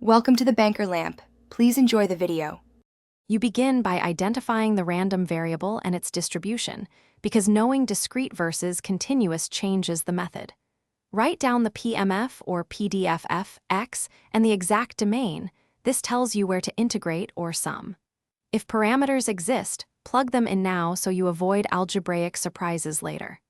Welcome to the Banker Lamp. Please enjoy the video. You begin by identifying the random variable and its distribution, because knowing discrete versus continuous changes the method. Write down the PMF or PDFF x and the exact domain. This tells you where to integrate or sum. If parameters exist, plug them in now so you avoid algebraic surprises later.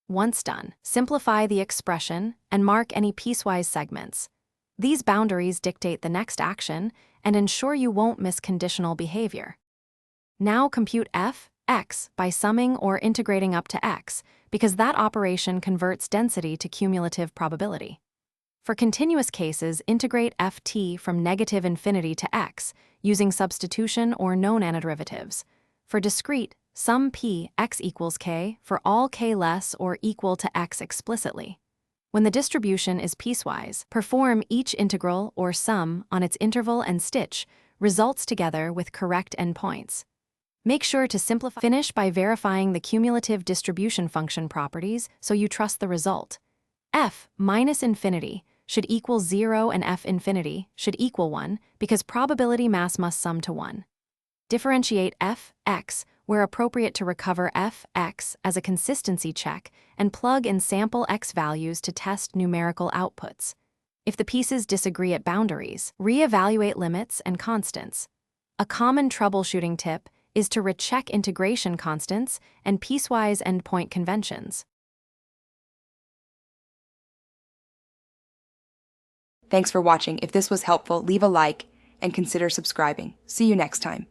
Once done, simplify the expression and mark any piecewise segments. These boundaries dictate the next action and ensure you won't miss conditional behavior. Now compute f, x by summing or integrating up to x, because that operation converts density to cumulative probability. For continuous cases, integrate ft from negative infinity to x, using substitution or known antiderivatives. For discrete, sum p x equals k for all k less or equal to x explicitly. When the distribution is piecewise, perform each integral or sum on its interval and stitch results together with correct endpoints. Make sure to simplify. Finish by verifying the cumulative distribution function properties so you trust the result. F minus infinity should equal 0 and f infinity should equal 1 because probability mass must sum to 1. Differentiate f, x, where appropriate to recover f, x as a consistency check and plug in sample x values to test numerical outputs. If the pieces disagree at boundaries, re-evaluate limits and constants. A common troubleshooting tip is to recheck integration constants and piecewise endpoint conventions. Thanks for watching. If this was helpful, leave a like and consider subscribing. See you next time.